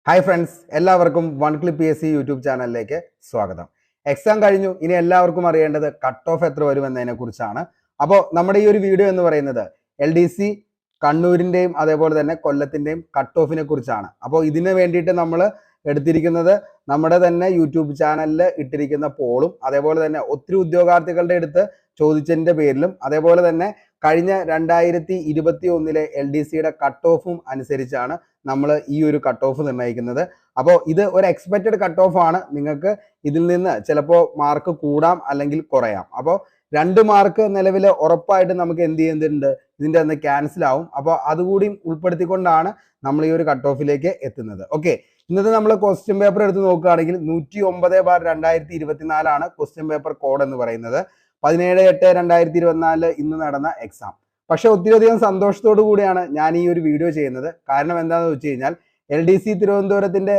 Hi friends, എല്ലാവർക്കും one clip PSC YouTube ചാനലിലേക്ക് സ്വാഗതം. എക്സാം കഴിഞ്ഞു. ഇനി എല്ലാവർക്കും അറിയേണ്ടത് കട്ട് ഓഫ് എത്ര വരുമെന്നതിനെ കുറിച്ചാണ്. അപ്പോൾ നമ്മുടെ ഈ ഒരു വീഡിയോ എന്ന് പറയുന്നത് LDC കണ്ണൂരിൻ്റെയും അതേപോലെ തന്നെ കൊല്ലത്തിൻ്റെയും കട്ട് ഓഫിനെ കുറിച്ചാണ്. അപ്പോൾ ഇതിന് വേണ്ടിയിട്ട് നമ്മൾ എടുത്തിരിക്കുന്നത് നമ്മുടെ തന്നെ യൂട്യൂബ് ചാനലിൽ ഇട്ടിരിക്കുന്ന പോളും അതേപോലെ തന്നെ ഒത്തിരി ഉദ്യോഗാർത്ഥികളുടെ അടുത്ത് ചോദിച്ചതിൻ്റെ പേരിലും അതേപോലെ തന്നെ കഴിഞ്ഞ 2021 LDCയുടെ കട്ട് ഓഫും അനുസരിച്ചാണ് നമ്മൾ ഈ ഒരു കട്ട് ഓഫ് നിർണ്ണയിക്കുന്നത്. അപ്പോൾ ഇത് ഒരു എക്സ്പെക്റ്റഡ് കട്ട് ഓഫ് ആണ്. നിങ്ങൾക്ക് ഇതിൽ നിന്ന് ചിലപ്പോൾ മാർക്ക് കൂടാം അല്ലെങ്കിൽ കുറയാം. അപ്പോൾ 2 മാർക്ക് നിലവിൽ ഉറപ്പായിട്ട് നമുക്ക് എന്ത് ചെയ്യുന്നുണ്ട്, ഇതിൻ്റെ അന്ന് ക്യാൻസൽ ആവും. അപ്പോൾ അതുകൂടി ഉൾപ്പെടുത്തിക്കൊണ്ടാണ് നമ്മൾ ഈ ഒരു കട്ട് ഓഫിലേക്ക് എത്തുന്നത്. ഓക്കെ, ഇന്നത്തെ നമ്മൾ ക്വസ്റ്റ്യൻ പേപ്പർ എടുത്ത് നോക്കുകയാണെങ്കിൽ 109/2024 ആണ് ക്വസ്റ്റ്യൻ പേപ്പർ കോഡ് എന്ന് പറയുന്നത്. 17/8/2024 ഇന്ന് നടന്ന എക്സാം. പക്ഷെ ഒത്തിരിയധികം സന്തോഷത്തോടു കൂടിയാണ് ഞാൻ ഈ ഒരു വീഡിയോ ചെയ്യുന്നത്. കാരണം എന്താണെന്ന് വെച്ച് കഴിഞ്ഞാൽ LDC തിരുവനന്തപുരത്തിന്റെ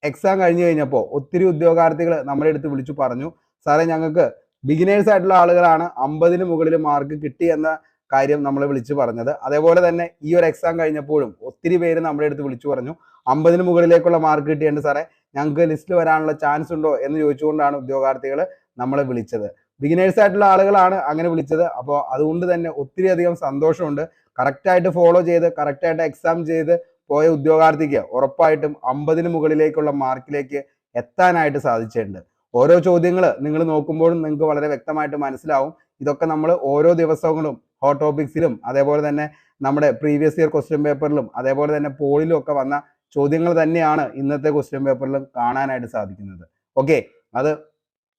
എക്സാം കഴിഞ്ഞു കഴിഞ്ഞപ്പോൾ ഒത്തിരി ഉദ്യോഗാർത്ഥികൾ നമ്മുടെ അടുത്ത് വിളിച്ചു പറഞ്ഞു, സാറേ ഞങ്ങൾക്ക് ബിഗിനേഴ്സ് ആയിട്ടുള്ള ആളുകളാണ് 50-ന് മുകളിൽ മാർക്ക് കിട്ടി എന്ന കാര്യം നമ്മൾ വിളിച്ചു പറഞ്ഞത്. അതേപോലെ തന്നെ ഈ ഒരു എക്സാം കഴിഞ്ഞപ്പോഴും ഒത്തിരി പേര് നമ്മുടെ അടുത്ത് വിളിച്ചു പറഞ്ഞു 50-ന് മുകളിലേക്കുള്ള മാർക്ക് കിട്ടിയുണ്ട് സാറേ, ഞങ്ങൾക്ക് ലിസ്റ്റിൽ വരാനുള്ള ചാൻസ് ഉണ്ടോ എന്ന് ചോദിച്ചുകൊണ്ടാണ് ഉദ്യോഗാർത്ഥികൾ നമ്മളെ വിളിച്ചത്. ബിഗിനേഴ്സ് ആയിട്ടുള്ള ആളുകളാണ് അങ്ങനെ വിളിച്ചത്. അപ്പോൾ അതുകൊണ്ട് തന്നെ ഒത്തിരി അധികം സന്തോഷമുണ്ട്. കറക്റ്റായിട്ട് ഫോളോ ചെയ്ത് കറക്റ്റായിട്ട് എക്സാം ചെയ്ത് പോയ ഉദ്യോഗാർത്ഥിക്ക് ഉറപ്പായിട്ടും 50-ന് മുകളിലേക്കുള്ള മാർക്കിലേക്ക് എത്താനായിട്ട് സാധിച്ചിട്ടുണ്ട്. ഓരോ ചോദ്യങ്ങൾ നിങ്ങൾ നോക്കുമ്പോഴും നിങ്ങൾക്ക് വളരെ വ്യക്തമായിട്ട് മനസ്സിലാവും. ഇതൊക്കെ നമ്മൾ ഓരോ ദിവസങ്ങളും ഹോട്ട് ടോപ്പിക്സിലും അതേപോലെ തന്നെ നമ്മുടെ പ്രീവിയസ് ഇയർ ക്വസ്റ്റ്യൻ പേപ്പറിലും അതേപോലെ തന്നെ പോളിലും ഒക്കെ വന്ന ചോദ്യങ്ങൾ തന്നെയാണ് ഇന്നത്തെ ക്വസ്റ്റ്യൻ പേപ്പറിലും കാണാനായിട്ട് സാധിക്കുന്നത്. ഓക്കെ, അത്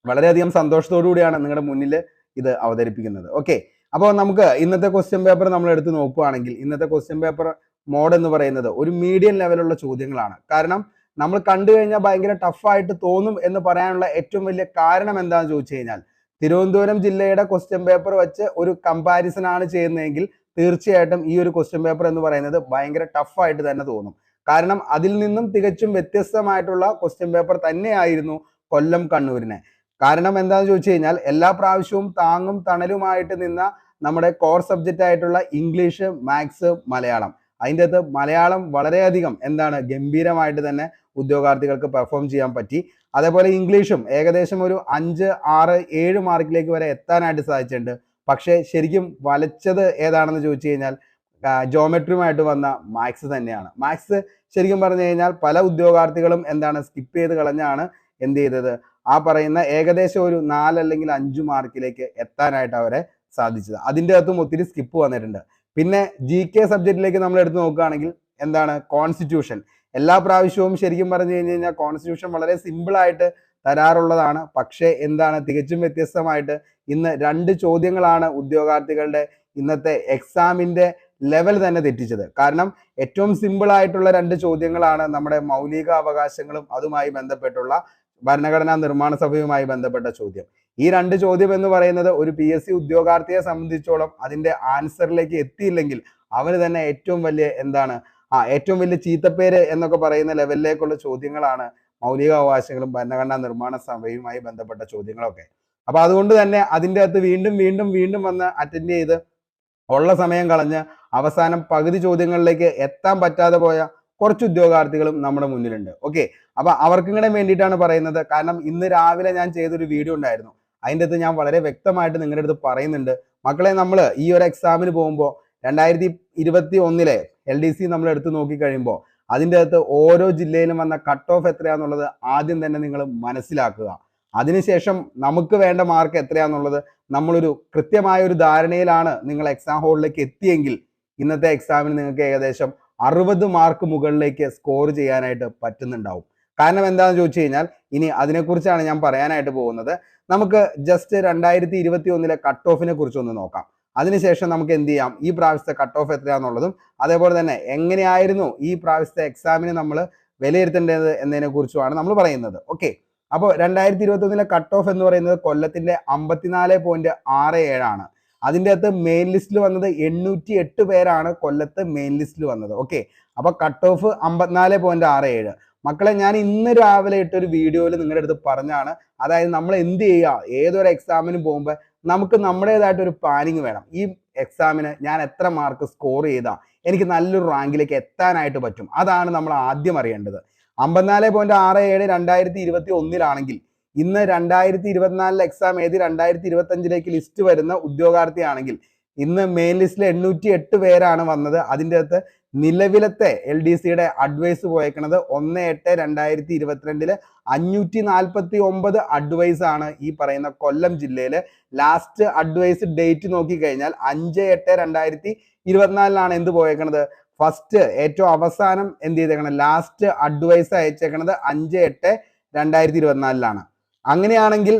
വളരെയധികം സന്തോഷത്തോടു കൂടിയാണ് നിങ്ങളുടെ മുന്നിൽ ഇത് അവതരിപ്പിക്കുന്നത്. ഓക്കെ, അപ്പോൾ നമുക്ക് ഇന്നത്തെ ക്വസ്റ്റ്യൻ പേപ്പർ നമ്മൾ എടുത്ത് നോക്കുകയാണെങ്കിൽ ഇന്നത്തെ ക്വസ്റ്റ്യൻ പേപ്പർ മോഡ് എന്ന് പറയുന്നത് ഒരു മീഡിയം ലെവലുള്ള ചോദ്യങ്ങളാണ്. കാരണം നമ്മൾ കണ്ടു കഴിഞ്ഞാൽ ഭയങ്കര ടഫായിട്ട് തോന്നും എന്ന് പറയാനുള്ള ഏറ്റവും വലിയ കാരണം എന്താണെന്ന് ചോദിച്ചു കഴിഞ്ഞാൽ തിരുവനന്തപുരം ജില്ലയുടെ ക്വസ്റ്റ്യൻ പേപ്പർ വെച്ച് ഒരു കമ്പാരിസൺ ആണ് ചെയ്യുന്നതെങ്കിൽ തീർച്ചയായിട്ടും ഈ ഒരു ക്വസ്റ്റ്യൻ പേപ്പർ എന്ന് പറയുന്നത് ഭയങ്കര ടഫായിട്ട് തന്നെ തോന്നും. കാരണം അതിൽ നിന്നും തികച്ചും വ്യത്യസ്തമായിട്ടുള്ള ക്വസ്റ്റ്യൻ പേപ്പർ തന്നെയായിരുന്നു കൊല്ലം കണ്ണൂരിനെ. കാരണം എന്താണെന്ന് ചോദിച്ചു കഴിഞ്ഞാൽ എല്ലാ പ്രാവശ്യവും താങ്ങും തണലുമായിട്ട് നിന്ന നമ്മുടെ കോർ സബ്ജക്റ്റ് ആയിട്ടുള്ള ഇംഗ്ലീഷ്, മാത്സ്, മലയാളം, അതിൻ്റെ അകത്ത് മലയാളം വളരെയധികം ഗംഭീരമായിട്ട് തന്നെ ഉദ്യോഗാർത്ഥികൾക്ക് പെർഫോം ചെയ്യാൻ പറ്റി. അതേപോലെ ഇംഗ്ലീഷും ഏകദേശം ഒരു 5, 6, 7 മാർക്കിലേക്ക് വരെ എത്താനായിട്ട് സാധിച്ചിട്ടുണ്ട്. പക്ഷേ ശരിക്കും വലച്ചത് ഏതാണെന്ന് ചോദിച്ചു കഴിഞ്ഞാൽ ജോമെട്രിയുമായിട്ട് വന്ന മാത്സ് തന്നെയാണ്. മാത്സ് ശരിക്കും പറഞ്ഞു കഴിഞ്ഞാൽ പല ഉദ്യോഗാർത്ഥികളും സ്കിപ്പ് ചെയ്ത് കളഞ്ഞാണ് എന്ത് ചെയ്തത്, ആ പറയുന്ന ഏകദേശം ഒരു 4 അല്ലെങ്കിൽ 5 മാർക്കിലേക്ക് എത്താനായിട്ട് അവരെ സാധിച്ചത്. അതിൻ്റെ അകത്തും ഒത്തിരി സ്കിപ്പ് വന്നിട്ടുണ്ട്. പിന്നെ GK സബ്ജക്റ്റിലേക്ക് നമ്മൾ എടുത്ത് നോക്കുകയാണെങ്കിൽ കോൺസ്റ്റിറ്റ്യൂഷൻ എല്ലാ പ്രാവശ്യവും ശരിക്കും പറഞ്ഞു കഴിഞ്ഞാൽ കോൺസ്റ്റിറ്റ്യൂഷൻ വളരെ സിമ്പിളായിട്ട് തരാറുള്ളതാണ്. പക്ഷേ തികച്ചും വ്യത്യസ്തമായിട്ട് ഇന്ന് 2 ചോദ്യങ്ങളാണ് ഉദ്യോഗാർത്ഥികളുടെ ഇന്നത്തെ എക്സാമിൻ്റെ ലെവൽ തന്നെ തെറ്റിച്ചത്. കാരണം ഏറ്റവും സിമ്പിൾ ആയിട്ടുള്ള 2 ചോദ്യങ്ങളാണ് നമ്മുടെ മൗലിക അവകാശങ്ങളും അതുമായി ബന്ധപ്പെട്ടുള്ള ഭരണഘടനാ നിർമ്മാണ സഭയുമായി ബന്ധപ്പെട്ട ചോദ്യം. ഈ 2 ചോദ്യം എന്ന് പറയുന്നത് ഒരു PSC ഉദ്യോഗാർത്ഥിയെ സംബന്ധിച്ചോളം അതിന്റെ ആൻസറിലേക്ക് എത്തിയില്ലെങ്കിൽ അവന് തന്നെ ഏറ്റവും വലിയ ഏറ്റവും വലിയ ചീത്തപ്പേര് എന്നൊക്കെ പറയുന്ന ലെവലിലേക്കുള്ള ചോദ്യങ്ങളാണ് മൗലിക അവകാശങ്ങളും ഭരണഘടനാ നിർമ്മാണ സഭയുമായി ബന്ധപ്പെട്ട ചോദ്യങ്ങളൊക്കെ. അപ്പൊ അതുകൊണ്ട് തന്നെ അതിൻ്റെ അകത്ത് വീണ്ടും വന്ന് അറ്റൻഡ് ചെയ്ത് ഉള്ള സമയം കളഞ്ഞ് അവസാനം പകുതി ചോദ്യങ്ങളിലേക്ക് എത്താൻ പറ്റാതെ പോയ കുറച്ച് ഉദ്യോഗാർത്ഥികളും നമ്മുടെ മുന്നിലുണ്ട്. ഓക്കെ, അപ്പൊ അവർക്കിങ്ങനെ വേണ്ടിയിട്ടാണ് പറയുന്നത്. കാരണം ഇന്ന് രാവിലെ ഞാൻ ചെയ്തൊരു വീഡിയോ ഉണ്ടായിരുന്നു. അതിൻ്റെ അകത്ത് ഞാൻ വളരെ വ്യക്തമായിട്ട് നിങ്ങളുടെ അടുത്ത് പറയുന്നുണ്ട്, മക്കളെ നമ്മൾ ഈ ഒരു എക്സാമിന് പോകുമ്പോൾ 2021 LDC നമ്മൾ എടുത്ത് നോക്കിക്കഴിയുമ്പോൾ അതിൻ്റെ അകത്ത് ഓരോ ജില്ലയിലും വന്ന കട്ട് ഓഫ് എത്രയാന്നുള്ളത് ആദ്യം തന്നെ നിങ്ങൾ മനസ്സിലാക്കുക. അതിനുശേഷം നമുക്ക് വേണ്ട മാർക്ക് എത്രയാന്നുള്ളത് നമ്മളൊരു കൃത്യമായ ഒരു ധാരണയിലാണ് നിങ്ങൾ എക്സാം ഹോളിലേക്ക് എത്തിയെങ്കിൽ ഇന്നത്തെ എക്സാമിന് നിങ്ങൾക്ക് ഏകദേശം 60 മാർക്ക് മുകളിലേക്ക് സ്കോർ ചെയ്യാനായിട്ട് പറ്റുന്നുണ്ടാവും. കാരണം എന്താണെന്ന് ചോദിച്ചു കഴിഞ്ഞാൽ ഇനി അതിനെക്കുറിച്ചാണ് ഞാൻ പറയാനായിട്ട് പോകുന്നത്. നമുക്ക് ജസ്റ്റ് 2021 കട്ട് ഓഫിനെ കുറിച്ചൊന്ന് നോക്കാം. അതിനുശേഷം നമുക്ക് എന്ത് ചെയ്യാം, ഈ പ്രാവശ്യത്തെ കട്ട് ഓഫ് എത്രയാണെന്നുള്ളതും അതേപോലെ തന്നെ എങ്ങനെയായിരുന്നു ഈ പ്രാവശ്യത്തെ എക്സാമിന് നമ്മൾ വിലയിരുത്തേണ്ടത് എന്നതിനെ കുറിച്ചുമാണ് നമ്മൾ പറയുന്നത്. ഓക്കെ, അപ്പോൾ 2021 കട്ട് ഓഫ് എന്ന് പറയുന്നത് കൊല്ലത്തിന്റെ 54.67 ആണ്. അതിൻ്റെ അകത്ത് മെയിൻ ലിസ്റ്റിൽ വന്നത് 808 പേരാണ് കൊല്ലത്ത് മെയിൻ ലിസ്റ്റിൽ വന്നത്. ഓക്കെ, അപ്പൊ കട്ട് ഓഫ് 54.67. മക്കളെ, ഞാൻ ഇന്ന് രാവിലെ ഇട്ടൊരു വീഡിയോയിൽ നിങ്ങളുടെ അടുത്ത് പറഞ്ഞാണ്, അതായത് നമ്മൾ എന്ത് ചെയ്യുക, ഏതൊരു എക്സാമിന് പോകുമ്പോൾ നമുക്ക് നമ്മുടേതായിട്ടൊരു പ്ലാനിങ് വേണം. ഈ എക്സാമിന് ഞാൻ എത്ര മാർക്ക് സ്കോർ ചെയ്താൽ എനിക്ക് നല്ലൊരു റാങ്കിലേക്ക് എത്താനായിട്ട് പറ്റും, അതാണ് നമ്മൾ ആദ്യം അറിയേണ്ടത്. 54.67 2021 ഇന്ന് 2024 എക്സാം എഴുതി 2025 ലിസ്റ്റ് വരുന്ന ഉദ്യോഗാർത്ഥിയാണെങ്കിൽ ഇന്ന് മെയിൻ ലിസ്റ്റിൽ 808 പേരാണ് വന്നത്. അതിൻ്റെ അകത്ത് നിലവിലത്തെ LDCയുടെ അഡ്വൈസ് പോയേക്കുന്നത് 1/8/2022 549 അഡ്വൈസ് ആണ് ഈ പറയുന്ന കൊല്ലം ജില്ലയിൽ. ലാസ്റ്റ് അഡ്വൈസ് ഡേറ്റ് നോക്കിക്കഴിഞ്ഞാൽ 5/8/2024 എന്ത് പോയേക്കണത്? ഫസ്റ്റ് ഏറ്റവും അവസാനം എന്ത് ചെയ്തേക്കണം? ലാസ്റ്റ് അഡ്വൈസ് അയച്ചേക്കണത് 5/8/2024 അങ്ങനെയാണെങ്കിൽ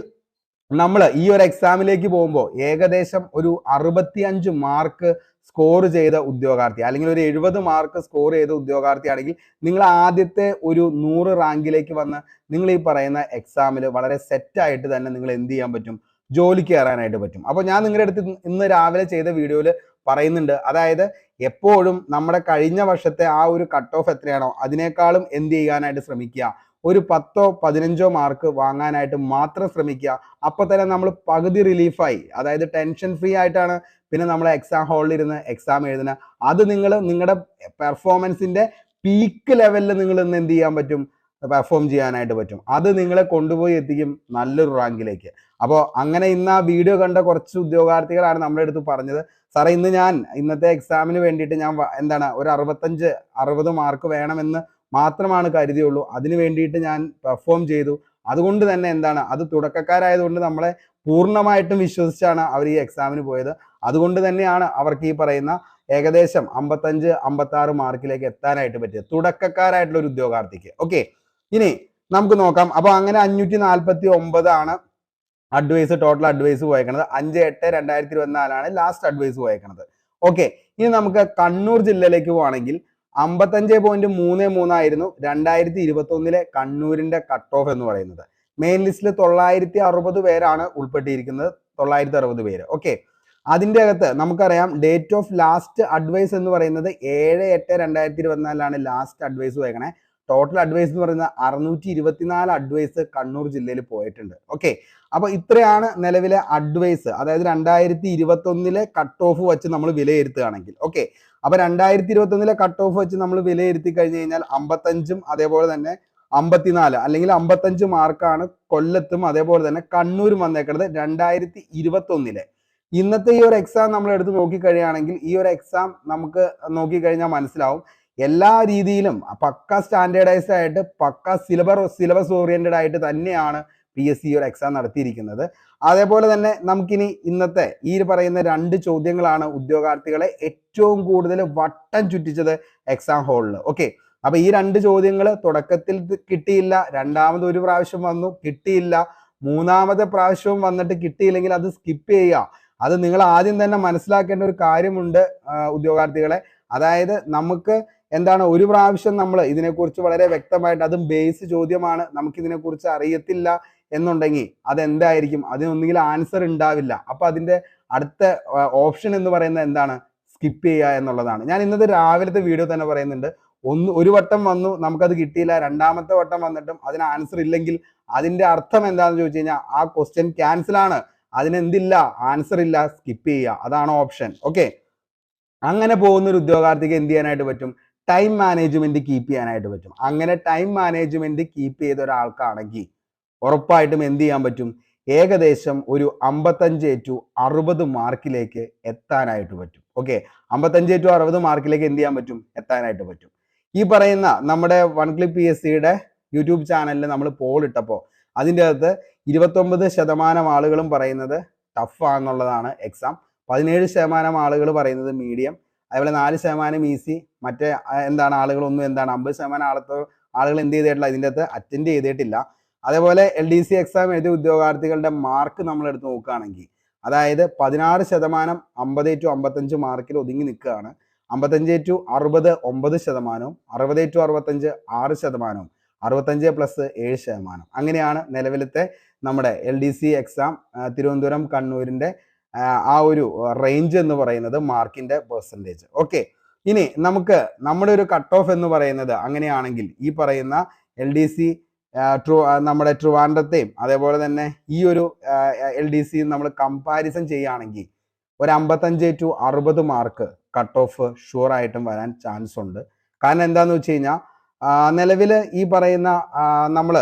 നമ്മൾ ഈ ഒരു എക്സാമിലേക്ക് പോകുമ്പോൾ ഏകദേശം ഒരു 65 മാർക്ക് സ്കോർ ചെയ്ത ഉദ്യോഗാർത്ഥി അല്ലെങ്കിൽ ഒരു 70 മാർക്ക് സ്കോർ ചെയ്ത ഉദ്യോഗാർത്ഥിയാണെങ്കിൽ നിങ്ങൾ ആദ്യത്തെ ഒരു 100 റാങ്കിലേക്ക് വന്ന് നിങ്ങൾ ഈ പറയുന്ന എക്സാമിൽ വളരെ സെറ്റായിട്ട് തന്നെ നിങ്ങൾ എന്ത് ചെയ്യാൻ പറ്റും? ജോലിക്ക് കയറാനായിട്ട് പറ്റും. അപ്പോൾ ഞാൻ നിങ്ങളുടെ അടുത്ത് ഇന്ന് രാവിലെ ചെയ്ത വീഡിയോയിൽ പറയുന്നുണ്ട്, അതായത് എപ്പോഴും നമ്മുടെ കഴിഞ്ഞ വർഷത്തെ ആ ഒരു കട്ട് ഓഫ് എത്രയാണോ അതിനേക്കാളും എന്ത് ചെയ്യാനായിട്ട് ശ്രമിക്കുക, ഒരു 10ഓ 15ഓ മാർക്ക് വാങ്ങാനായിട്ട് മാത്രം ശ്രമിക്കുക. അപ്പോൾ തന്നെ നമ്മൾ പകുതി റിലീഫായി, അതായത് ടെൻഷൻ ഫ്രീ ആയിട്ടാണ് പിന്നെ നമ്മൾ എക്സാം ഹാളിൽ ഇരുന്ന് എക്സാം എഴുതുന്നത്. അത് നിങ്ങൾ നിങ്ങളുടെ പെർഫോമൻസിന്റെ പീക്ക് ലെവലിൽ നിങ്ങൾ ഇന്ന് എന്ത് ചെയ്യാൻ പറ്റും? പെർഫോം ചെയ്യാനായിട്ട് പറ്റും. അത് നിങ്ങളെ കൊണ്ടുപോയി എത്തിക്കും നല്ലൊരു റാങ്കിലേക്ക്. അപ്പോൾ അങ്ങനെ ഇന്ന് ആ വീഡിയോ കണ്ട കുറച്ച് ഉദ്യോഗാർത്ഥികളാണ് നമ്മുടെ അടുത്ത് പറഞ്ഞത്, സാറേ ഇന്നത്തെ എക്സാമിന് വേണ്ടിയിട്ട് ഞാൻ എന്താണ് ഒരു 65-60 മാർക്ക് വേണമെന്ന് മാത്രമാണ് കരുതിയുള്ളൂ, അതിന് വേണ്ടിയിട്ട് ഞാൻ പെർഫോം ചെയ്തു. അതുകൊണ്ട് തന്നെ എന്താണ്, അത് തുടക്കക്കാരായതുകൊണ്ട് നമ്മളെ പൂർണ്ണമായിട്ടും വിശ്വസിച്ചാണ് അവർ ഈ എക്സാമിന് പോയത്. അതുകൊണ്ട് തന്നെയാണ് അവർക്ക് ഈ പറയുന്ന ഏകദേശം 55-56 മാർക്കിലേക്ക് എത്താനായിട്ട് പറ്റിയത്, തുടക്കക്കാരായിട്ടുള്ള ഒരു ഉദ്യോഗാർത്ഥിക്ക്. ഓക്കെ, ഇനി നമുക്ക് നോക്കാം. അപ്പോൾ അങ്ങനെ 549 അഡ്വൈസ്, ടോട്ടൽ അഡ്വൈസ് പോയേക്കണത്. 5/8/2024 ലാസ്റ്റ് അഡ്വൈസ് പോയേക്കണത്. ഓക്കെ, ഇനി നമുക്ക് കണ്ണൂർ ജില്ലയിലേക്ക് പോവാണെങ്കിൽ 55.33 ആയിരുന്നു 2021 കണ്ണൂരിന്റെ കട്ട് ഓഫ് എന്ന് പറയുന്നത്. മെയിൻ ലിസ്റ്റിൽ 960 പേരാണ് ഉൾപ്പെട്ടിരിക്കുന്നത്, 960 പേര്. ഓക്കെ, അതിൻ്റെ അകത്ത് നമുക്കറിയാം ഡേറ്റ് ഓഫ് ലാസ്റ്റ് അഡ്വൈസ് എന്ന് പറയുന്നത് 7/8/2024 ലാസ്റ്റ് അഡ്വൈസ് പോയേക്കണേ. ടോട്ടൽ അഡ്വൈസ് എന്ന് പറയുന്നത് 624 അഡ്വൈസ് കണ്ണൂർ ജില്ലയിൽ പോയിട്ടുണ്ട്. ഓക്കെ, അപ്പൊ ഇത്രയാണ് നിലവിലെ അഡ്വൈസ്, അതായത് 2021 കട്ട് ഓഫ് വെച്ച് നമ്മൾ വിലയിരുത്തുകയാണെങ്കിൽ. ഓക്കെ, അപ്പൊ 2021 കട്ട് ഓഫ് വെച്ച് നമ്മൾ വിലയിരുത്തി കഴിഞ്ഞു കഴിഞ്ഞാൽ 55ഉം അതേപോലെ തന്നെ 54 അല്ലെങ്കിൽ 55 മാർക്കാണ് കൊല്ലത്തും അതേപോലെ തന്നെ കണ്ണൂരും വന്നേക്കുന്നത് 2021. ഇന്നത്തെ ഈ ഒരു എക്സാം നമ്മൾ എടുത്ത് നോക്കിക്കഴിയുകയാണെങ്കിൽ ഈ ഒരു എക്സാം നമുക്ക് നോക്കിക്കഴിഞ്ഞാൽ മനസ്സിലാവും എല്ലാ രീതിയിലും പക്ക സ്റ്റാൻഡേർഡൈസ്ഡ് ആയിട്ട് പക്ക സിലബസ് ഓറിയന്റഡ് ആയിട്ട് തന്നെയാണ് PSC ഒരു എക്സാം നടത്തിയിരിക്കുന്നത്. അതേപോലെ തന്നെ നമുക്കിനി ഇന്നത്തെ ഈ പറയുന്ന 2 ചോദ്യങ്ങളാണ് ഉദ്യോഗാർത്ഥികളെ ഏറ്റവും കൂടുതൽ വട്ടം ചുറ്റിച്ചത് എക്സാം ഹാളിൽ. ഓക്കെ, അപ്പൊ ഈ 2 ചോദ്യങ്ങൾ തുടക്കത്തിൽ കിട്ടിയില്ല, രണ്ടാമത് ഒരു പ്രാവശ്യം വന്നു കിട്ടിയില്ല, മൂന്നാമത്തെ പ്രാവശ്യവും വന്നിട്ട് കിട്ടിയില്ലെങ്കിൽ അത് സ്കിപ്പ് ചെയ്യുക. അത് നിങ്ങൾ ആദ്യം തന്നെ മനസ്സിലാക്കേണ്ട ഒരു കാര്യമുണ്ട് ഉദ്യോഗാർത്ഥികളെ, അതായത് നമുക്ക് എന്താണ് ഒരു പ്രാവശ്യം നമ്മൾ ഇതിനെക്കുറിച്ച് വളരെ വ്യക്തമായിട്ട്, അതും ബേസ് ചോദ്യമാണ്, നമുക്ക് ഇതിനെക്കുറിച്ച് അറിയത്തില്ല എന്നുണ്ടെങ്കിൽ അതെന്തായിരിക്കും, അതിനൊന്നുകിൽ ആൻസർ ഉണ്ടാവില്ല. അപ്പൊ അതിന്റെ അടുത്ത ഓപ്ഷൻ എന്ന് പറയുന്നത് എന്താണ്? സ്കിപ്പ് ചെയ്യുക എന്നുള്ളതാണ്. ഞാൻ ഇന്നത്തെ രാവിലത്തെ വീഡിയോ തന്നെ പറയുന്നുണ്ട്, ഒരു വട്ടം വന്നു നമുക്കത് കിട്ടിയില്ല, രണ്ടാമത്തെ വട്ടം വന്നിട്ടും അതിന് ആൻസർ ഇല്ലെങ്കിൽ അതിന്റെ അർത്ഥം എന്താണെന്ന് ചോദിച്ചു കഴിഞ്ഞാൽ ആ ക്വസ്റ്റ്യൻ ക്യാൻസൽ ആണ്, അതിനെന്തില്ല, ആൻസർ ഇല്ല, സ്കിപ്പ് ചെയ്യുക, അതാണ് ഓപ്ഷൻ. ഓക്കെ, അങ്ങനെ പോകുന്ന ഒരു ഉദ്യോഗാർത്ഥിക്ക് എന്ത് ചെയ്യാനായിട്ട് പറ്റും? ടൈം മാനേജ്മെന്റ് കീപ്പ് ചെയ്യാനായിട്ട് പറ്റും. അങ്ങനെ ടൈം മാനേജ്മെന്റ് കീപ്പ് ചെയ്ത ഒരാൾക്കാണെങ്കിൽ ഉറപ്പായിട്ടും എന്ത് ചെയ്യാൻ പറ്റും? ഏകദേശം ഒരു 55-60 മാർക്കിലേക്ക് എത്താനായിട്ട് പറ്റും. ഓക്കെ, 55-60 മാർക്കിലേക്ക് എന്ത് ചെയ്യാൻ പറ്റും? എത്താനായിട്ട് പറ്റും. ഈ പറയുന്ന നമ്മുടെ വൺ ക്ലിക്ക് PSCയുടെ യൂട്യൂബ് ചാനലിൽ നമ്മൾ പോൾ ഇട്ടപ്പോൾ അതിൻ്റെ അകത്ത് 29% ആളുകളും പറയുന്നത് ടഫ് ആണെന്നുള്ളതാണ് എക്സാം, 17% ആളുകൾ പറയുന്നത് മീഡിയം, അതേപോലെ 4% ഈസി, മറ്റേ ആളുകളൊന്നും 50% ആളുകൾ എന്ത് ചെയ്തിട്ടില്ല, ഇതിൻ്റെ അകത്ത് അറ്റൻഡ് ചെയ്തിട്ടില്ല. അതേപോലെ LDC എക്സാം എഴുതിയ ഉദ്യോഗാർത്ഥികളുടെ മാർക്ക് നമ്മൾ എടുത്ത് നോക്കുകയാണെങ്കിൽ അതായത് 16% 50-55 മാർക്കിൽ ഒതുങ്ങി നിൽക്കുകയാണ്. 55-60 9%, 60-65 6%, 65+7%. അങ്ങനെയാണ് നിലവിലത്തെ നമ്മുടെ LDC എക്സാം തിരുവനന്തപുരം കണ്ണൂരിന്റെ ആ ഒരു റേഞ്ച് എന്ന് പറയുന്നത് മാർക്കിന്റെ പെർസെൻറ്റേജ്. ഓക്കെ, ഇനി നമുക്ക് നമ്മുടെ ഒരു കട്ട് ഓഫ് എന്ന് പറയുന്നത് അങ്ങനെയാണെങ്കിൽ ഈ പറയുന്ന LDC നമ്മുടെ ട്രിവാൻഡ്രത്തെയും അതേപോലെ തന്നെ ഈ ഒരു LDC നമ്മൾ കമ്പാരിസൺ ചെയ്യുകയാണെങ്കിൽ ഒരു 55-60 മാർക്ക് കട്ട് ഓഫ് ഷുവർ ആയിട്ടും വരാൻ ചാൻസ് ഉണ്ട്. കാരണം എന്താണെന്ന് വെച്ച് കഴിഞ്ഞാൽ നിലവിൽ ഈ പറയുന്ന നമ്മൾ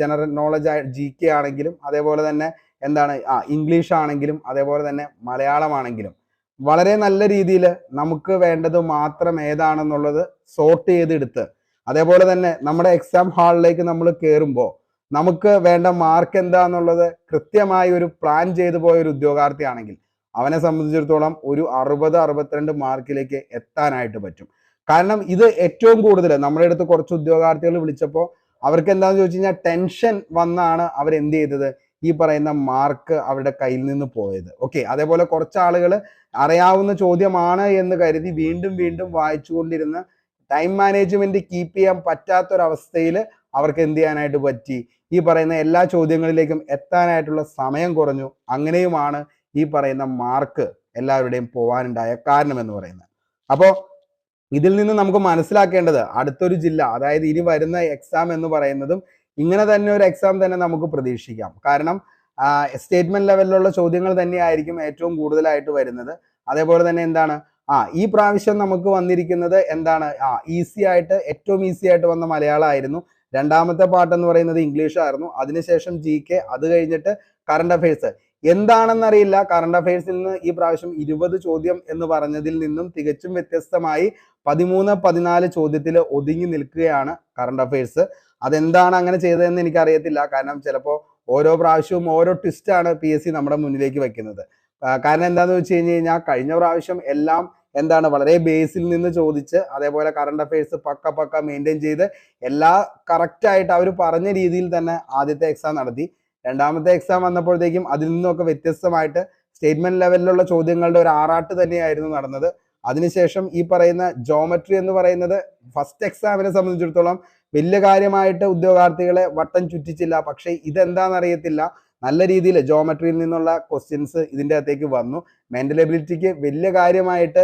ജനറൽ നോളജ് GK ആണെങ്കിലും അതേപോലെ തന്നെ എന്താണ് ഇംഗ്ലീഷ് ആണെങ്കിലും അതേപോലെ തന്നെ മലയാളമാണെങ്കിലും വളരെ നല്ല രീതിയിൽ നമുക്ക് വേണ്ടത് മാത്രം ഏതാണെന്നുള്ളത് സോർട്ട് ചെയ്തെടുത്ത് അതേപോലെ തന്നെ നമ്മുടെ എക്സാം ഹാളിലേക്ക് നമ്മൾ കയറുമ്പോൾ നമുക്ക് വേണ്ട മാർക്ക് എന്താന്നുള്ളത് കൃത്യമായി ഒരു പ്ലാൻ ചെയ്തു പോയ ഒരു ഉദ്യോഗാർത്ഥിയാണെങ്കിൽ അവനെ സംബന്ധിച്ചിടത്തോളം ഒരു 60-62 മാർക്കിലേക്ക് എത്താനായിട്ട് പറ്റും. കാരണം ഇത് ഏറ്റവും കൂടുതൽ നമ്മുടെ അടുത്ത് കുറച്ച് ഉദ്യോഗാർത്ഥികൾ വിളിച്ചപ്പോൾ അവർക്ക് എന്താണെന്ന് ചോദിച്ചു കഴിഞ്ഞാൽ ടെൻഷൻ വന്നാണ് അവർ എന്ത് ചെയ്തത്, ഈ പറയുന്ന മാർക്ക് അവരുടെ കയ്യിൽ നിന്ന് പോയത്. ഓക്കെ, അതേപോലെ കുറച്ച് ആളുകൾ അറിയാവുന്ന ചോദ്യമാണ് എന്ന് കരുതി വീണ്ടും വീണ്ടും വായിച്ചുകൊണ്ടിരുന്ന ടൈം മാനേജ്മെന്റ് കീപ്പ് ചെയ്യാൻ പറ്റാത്തൊരവസ്ഥയിൽ അവർക്ക് എന്ത് ചെയ്യാനായിട്ട് പറ്റി, ഈ പറയുന്ന എല്ലാ ചോദ്യങ്ങളിലേക്കും എത്താനായിട്ടുള്ള സമയം കുറഞ്ഞു. അങ്ങനെയുമാണ് ഈ പറയുന്ന മാർക്ക് എല്ലാവരുടെയും പോവാനുണ്ടായ കാരണം എന്ന് പറയുന്നത്. അപ്പോൾ ഇതിൽ നിന്ന് നമുക്ക് മനസ്സിലാക്കേണ്ടത് അടുത്തൊരു ജില്ല, അതായത് ഇനി വരുന്ന എക്സാം എന്ന് പറയുന്നതും ഇങ്ങനെ തന്നെ ഒരു എക്സാം തന്നെ നമുക്ക് പ്രതീക്ഷിക്കാം. കാരണം സ്റ്റേറ്റ്മെന്റ് ലെവലിലുള്ള ചോദ്യങ്ങൾ തന്നെയായിരിക്കും ഏറ്റവും കൂടുതലായിട്ട് വരുന്നത്. അതേപോലെ തന്നെ എന്താണ് ഈ പ്രാവശ്യം നമുക്ക് വന്നിരിക്കുന്നത് എന്താണ് ഈസി ആയിട്ട് ഏറ്റവും ഈസി ആയിട്ട് വന്ന മലയാളമായിരുന്നു. രണ്ടാമത്തെ പാർട്ട് എന്ന് പറയുന്നത് ഇംഗ്ലീഷ് ആയിരുന്നു. അതിനുശേഷം GK, അത് കഴിഞ്ഞിട്ട് കറണ്ട് അഫയേഴ്സ്. എന്താണെന്നറിയില്ല, കറണ്ട് അഫയേഴ്സിൽ നിന്ന് ഈ പ്രാവശ്യം 20 ചോദ്യം എന്ന് പറഞ്ഞതിൽ നിന്നും തികച്ചും വ്യത്യസ്തമായി 13-14 ചോദ്യത്തിൽ ഒതുങ്ങി നിൽക്കുകയാണ് കറണ്ട് അഫയേഴ്സ്. അതെന്താണ് അങ്ങനെ ചെയ്തതെന്ന് എനിക്കറിയത്തില്ല. കാരണം ചിലപ്പോൾ ഓരോ പ്രാവശ്യവും ഓരോ ട്വിസ്റ്റാണ് PSC നമ്മുടെ മുന്നിലേക്ക് വെക്കുന്നത്. കാരണം എന്താന്ന് വെച്ച് കഴിഞ്ഞാൽ കഴിഞ്ഞ പ്രാവശ്യം എല്ലാം എന്താണ് വളരെ ബേസിൽ നിന്ന് ചോദിച്ച് അതേപോലെ കറണ്ട് അഫയേഴ്സ് പക്ക മെയിൻറ്റെയിൻ ചെയ്ത് എല്ലാ കറക്റ്റായിട്ട് അവർ പറഞ്ഞ രീതിയിൽ തന്നെ ആദ്യത്തെ എക്സാം നടത്തി. രണ്ടാമത്തെ എക്സാം വന്നപ്പോഴത്തേക്കും അതിൽ നിന്നൊക്കെ വ്യത്യസ്തമായിട്ട് സ്റ്റേറ്റ്മെന്റ് ലെവലിലുള്ള ചോദ്യങ്ങളുടെ ഒരു ആറാട്ട് തന്നെയായിരുന്നു നടന്നത്. അതിനുശേഷം ഈ പറയുന്ന ജോമെട്രി എന്ന് പറയുന്നത് ഫസ്റ്റ് എക്സാമിനെ സംബന്ധിച്ചിടത്തോളം വലിയ കാര്യമായിട്ട് ഉദ്യോഗാർത്ഥികളെ വട്ടം ചുറ്റിച്ചില്ല. പക്ഷേ ഇതെന്താണെന്നറിയത്തില്ല, നല്ല രീതിയിൽ ജോമെട്രിയിൽ നിന്നുള്ള ക്വസ്റ്റ്യൻസ് ഇതിൻ്റെ അകത്തേക്ക് വന്നു. മെന്റൽ എബിലിറ്റിക്ക് വലിയ കാര്യമായിട്ട്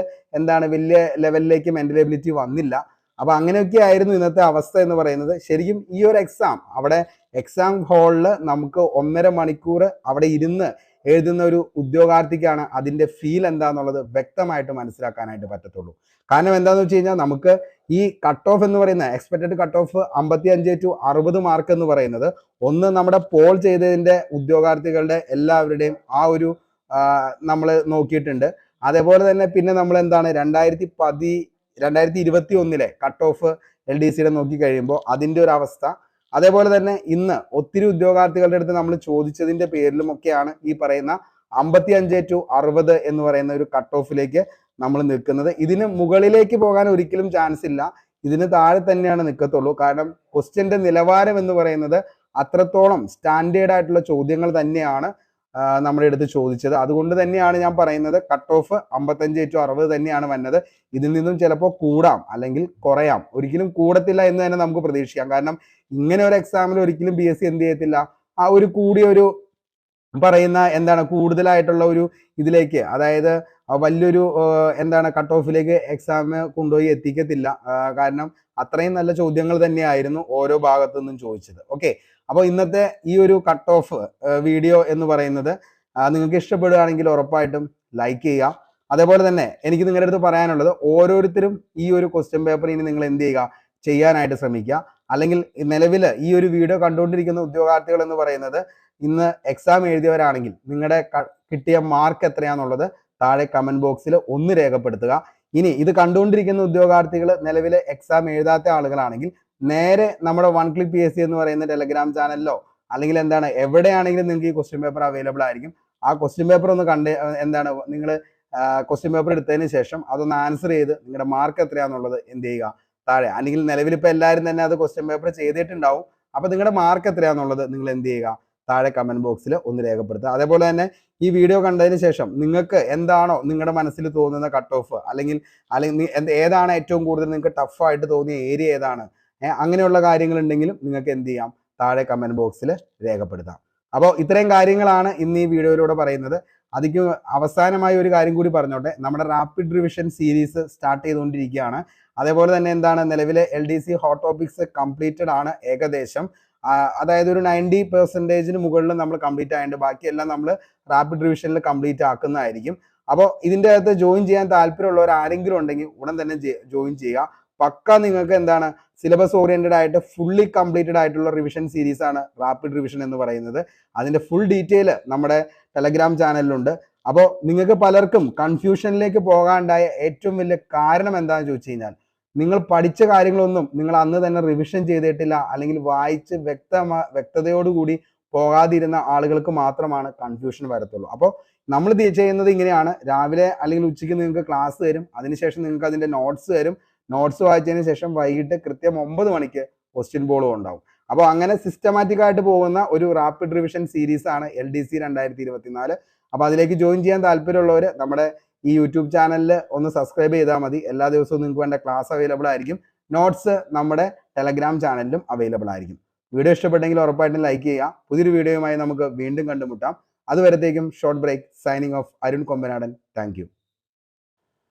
വലിയ ലെവലിലേക്ക് മെന്റൽ എബിലിറ്റി വന്നില്ല. അപ്പൊ അങ്ങനെയൊക്കെ ആയിരുന്നു ഇന്നത്തെ അവസ്ഥ എന്ന് പറയുന്നത്. ശരിക്കും ഈ ഒരു എക്സാം അവിടെ എക്സാം ഹാളിൽ നമുക്ക് 1.5 മണിക്കൂർ അവിടെ ഇരുന്ന് എഴുതുന്ന ഒരു ഉദ്യോഗാർത്ഥിക്കാണ് അതിന്റെ ഫീൽ എന്താന്നുള്ളത് വ്യക്തമായിട്ട് മനസ്സിലാക്കാനായിട്ട് പറ്റത്തുള്ളൂ. കാരണം എന്താന്ന് വെച്ച് കഴിഞ്ഞാൽ നമുക്ക് ഈ കട്ട് ഓഫ് എന്ന് പറയുന്ന expected cut off 55 to 60 mark എന്ന് പറയുന്നത് ഒന്ന് നമ്മുടെ പോൾ ചെയ്തതിന്റെ ഉദ്യോഗാർത്ഥികളുടെ എല്ലാവരുടെയും ആ ഒരു നമ്മൾ നോക്കിയിട്ടുണ്ട്. അതേപോലെ തന്നെ പിന്നെ നമ്മൾ എന്താണ് 2021 കട്ട് ഓഫ് LDCയുടെ നോക്കി കഴിയുമ്പോൾ അതിന്റെ ഒരു അവസ്ഥ, അതേപോലെ തന്നെ ഇന്ന് ഒത്തിരി ഉദ്യോഗാർത്ഥികളുടെ അടുത്ത് നമ്മൾ ചോദിച്ചതിന്റെ പേരിലും ഒക്കെയാണ് ഈ പറയുന്ന 55 to 60 എന്ന് പറയുന്ന ഒരു കട്ട് ഓഫിലേക്ക് നമ്മൾ നിൽക്കുന്നത്. ഇതിന് മുകളിലേക്ക് പോകാൻ ഒരിക്കലും ചാൻസ് ഇല്ല, ഇതിന് താഴെ തന്നെയാണ് നിൽക്കത്തുള്ളൂ. കാരണം ക്വസ്റ്റ്യന്റെ നിലവാരം എന്ന് പറയുന്നത് അത്രത്തോളം സ്റ്റാൻഡേർഡ് ആയിട്ടുള്ള ചോദ്യങ്ങൾ തന്നെയാണ് നമ്മുടെ അടുത്ത് ചോദിച്ചത്. അതുകൊണ്ട് തന്നെയാണ് ഞാൻ പറയുന്നത് കട്ട് ഓഫ് 55 to 60 തന്നെയാണ് വന്നത്. ഇതിൽ നിന്നും ചിലപ്പോൾ കൂടാം അല്ലെങ്കിൽ കുറയാം, ഒരിക്കലും കൂടത്തില്ല എന്ന് തന്നെ നമുക്ക് പ്രതീക്ഷിക്കാം. കാരണം ഇങ്ങനെ ഒരു എക്സാമിൽ ഒരിക്കലും PSC എന്ത് ചെയ്യത്തില്ല, ആ ഒരു കൂടിയ ഒരു പറയുന്ന കൂടുതലായിട്ടുള്ള ഒരു ഇതിലേക്ക്, അതായത് വലിയൊരു കട്ട് ഓഫിലേക്ക് എക്സാം കൊണ്ടുപോയി എത്തിക്കത്തില്ല. കാരണം അത്രയും നല്ല ചോദ്യങ്ങൾ തന്നെയായിരുന്നു ഓരോ ഭാഗത്തു നിന്നും ചോദിച്ചത്. ഓക്കെ, അപ്പോൾ ഇന്നത്തെ ഈ ഒരു കട്ട് ഓഫ് വീഡിയോ എന്ന് പറയുന്നത് നിങ്ങൾക്ക് ഇഷ്ടപ്പെടുകയാണെങ്കിൽ ഉറപ്പായിട്ടും ലൈക്ക് ചെയ്യുക. അതേപോലെ തന്നെ എനിക്ക് നിങ്ങളുടെ അടുത്ത് പറയാനുള്ളത്, ഓരോരുത്തരും ഈ ഒരു ക്വസ്റ്റ്യൻ പേപ്പർ ഇനി നിങ്ങൾ എന്ത് ചെയ്യുക, ചെയ്യാനായിട്ട് ശ്രമിക്കുക. അല്ലെങ്കിൽ നിലവിൽ ഈ ഒരു വീഡിയോ കണ്ടുകൊണ്ടിരിക്കുന്ന ഉദ്യോഗാർത്ഥികൾ എന്ന് പറയുന്നത് ഇന്ന് എക്സാം എഴുതിയവരാണെങ്കിൽ നിങ്ങളുടെ കിട്ടിയ മാർക്ക് എത്രയാണെന്നുള്ളത് താഴെ കമന്റ് ബോക്സിൽ ഒന്ന് രേഖപ്പെടുത്തുക. ഇനി ഇത് കണ്ടുകൊണ്ടിരിക്കുന്ന ഉദ്യോഗാർത്ഥികൾ നിലവിലെ എക്സാം എഴുതാത്ത ആളുകളാണെങ്കിൽ നേരെ നമ്മുടെ വൺ ക്ലിക്ക് PSC എന്ന് പറയുന്ന ടെലഗ്രാം ചാനലിലോ അല്ലെങ്കിൽ എവിടെയാണെങ്കിലും നിങ്ങൾക്ക് ഈ ക്വസ്റ്റ്യൻ പേപ്പർ അവൈലബിൾ ആയിരിക്കും. ആ ക്വസ്റ്റ്യൻ പേപ്പർ ഒന്ന് നിങ്ങൾ ക്വസ്റ്റ്യൻ പേപ്പർ എടുത്തതിന് ശേഷം അതൊന്ന് ആൻസർ ചെയ്ത് നിങ്ങളുടെ മാർക്ക് എത്രയാണെന്നുള്ളത് എന്ത് ചെയ്യുക, താഴെ, അല്ലെങ്കിൽ നിലവിൽ ഇപ്പോൾ എല്ലാവരും തന്നെ അത് ക്വസ്റ്റ്യൻ പേപ്പർ ചെയ്തിട്ടുണ്ടാവും. അപ്പൊ നിങ്ങളുടെ മാർക്ക് എത്രയാണെന്നുള്ളത് നിങ്ങൾ എന്ത് ചെയ്യുക, താഴെ കമന്റ് ബോക്സിൽ ഒന്ന് രേഖപ്പെടുത്തുക. അതേപോലെ തന്നെ ഈ വീഡിയോ കണ്ടതിന് ശേഷം നിങ്ങൾക്ക് എന്താണോ നിങ്ങളുടെ മനസ്സിൽ തോന്നുന്ന കട്ട് ഓഫ് അല്ലെങ്കിൽ ഏതാണ് ഏറ്റവും കൂടുതൽ നിങ്ങൾക്ക് ടഫായിട്ട് തോന്നിയ ഏരിയ ഏതാണ്, അങ്ങനെയുള്ള കാര്യങ്ങൾ ഉണ്ടെങ്കിലും നിങ്ങൾക്ക് എന്ത് ചെയ്യാം, താഴെ കമന്റ് ബോക്സിൽ രേഖപ്പെടുത്താം. അപ്പോൾ ഇത്രയും കാര്യങ്ങളാണ് ഇന്ന് ഈ വീഡിയോയിലൂടെ പറയുന്നത്. അതിക്ക് അവസാനമായി ഒരു കാര്യം കൂടി പറഞ്ഞോട്ടെ, നമ്മുടെ റാപ്പിഡ് റിവിഷൻ സീരീസ് സ്റ്റാർട്ട് ചെയ്തുകൊണ്ടിരിക്കുകയാണ്. അതേപോലെ തന്നെ നിലവിലെ LDC ഹോട്ട് ടോപ്പിക്സ് കംപ്ലീറ്റഡ് ആണ് ഏകദേശം. അതായത് ഒരു 90% മുകളിൽ നമ്മൾ കംപ്ലീറ്റ് ആയതുകൊണ്ട് ബാക്കിയെല്ലാം നമ്മൾ റാപ്പിഡ് റിവിഷനിൽ കംപ്ലീറ്റ് ആക്കുന്നതായിരിക്കും. അപ്പോൾ ഇതിൻ്റെ അകത്ത് ജോയിൻ ചെയ്യാൻ താല്പര്യമുള്ളവർ ആരെങ്കിലും ഉണ്ടെങ്കിൽ ഉടൻ തന്നെ ജോയിൻ ചെയ്യുക. പക്ക നിങ്ങൾക്ക് എന്താണ് സിലബസ് ഓറിയന്റഡ് ആയിട്ട് ഫുള്ളി കംപ്ലീറ്റഡ് ആയിട്ടുള്ള റിവിഷൻ സീരീസ് ആണ് റാപ്പിഡ് റിവിഷൻ എന്ന് പറയുന്നത്. അതിന്റെ ഫുൾ ഡീറ്റെയിൽ നമ്മുടെ ടെലഗ്രാം ചാനലിലുണ്ട്. അപ്പോൾ നിങ്ങൾക്ക് പലർക്കും കൺഫ്യൂഷനിലേക്ക് പോകാണ്ടായ ഏറ്റവും വലിയ കാരണം എന്താണെന്ന് ചോദിച്ചു കഴിഞ്ഞാൽ, നിങ്ങൾ പഠിച്ച കാര്യങ്ങളൊന്നും നിങ്ങൾ അന്ന് തന്നെ റിവിഷൻ ചെയ്തിട്ടില്ല, അല്ലെങ്കിൽ വായിച്ച് വ്യക്തതയോടുകൂടി പോകാതിരുന്ന ആളുകൾക്ക് മാത്രമാണ് കൺഫ്യൂഷൻ വരത്തുള്ളൂ. അപ്പോൾ നമ്മൾ ചെയ്യുന്നത് ഇങ്ങനെയാണ്: രാവിലെ അല്ലെങ്കിൽ ഉച്ചയ്ക്ക് നിങ്ങൾക്ക് ക്ലാസ് തരും, അതിനുശേഷം നിങ്ങൾക്ക് അതിന്റെ നോട്ട്സ് തരും. നോട്ട്സ് വായിച്ചതിന് ശേഷം വൈകിട്ട് കൃത്യം 9 മണിക്ക് ക്വസ്റ്റ്യൻ ബോളും ഉണ്ടാവും. അപ്പോൾ അങ്ങനെ സിസ്റ്റമാറ്റിക് ആയിട്ട് പോകുന്ന ഒരു റാപ്പിഡ് റിവിഷൻ സീരീസ് ആണ് LDC 2024. അപ്പോൾ അതിലേക്ക് ജോയിൻ ചെയ്യാൻ താല്പര്യമുള്ളവർ നമ്മുടെ ഈ യൂട്യൂബ് ചാനലിൽ ഒന്ന് സബ്സ്ക്രൈബ് ചെയ്താൽ മതി. എല്ലാ ദിവസവും നിങ്ങൾക്ക് വേണ്ട ക്ലാസ് അവൈലബിൾ ആയിരിക്കും. നോട്ട്സ് നമ്മുടെ ടെലഗ്രാം ചാനലിലും അവൈലബിൾ ആയിരിക്കും. വീഡിയോ ഇഷ്ടപ്പെട്ടെങ്കിൽ ഉറപ്പായിട്ടും ലൈക്ക് ചെയ്യുക. പുതിയൊരു വീഡിയോയുമായി നമുക്ക് വീണ്ടും കണ്ടുമുട്ടാം. അതുവരത്തേക്കും short break. Signing off Arun Kombanadan. Thank U.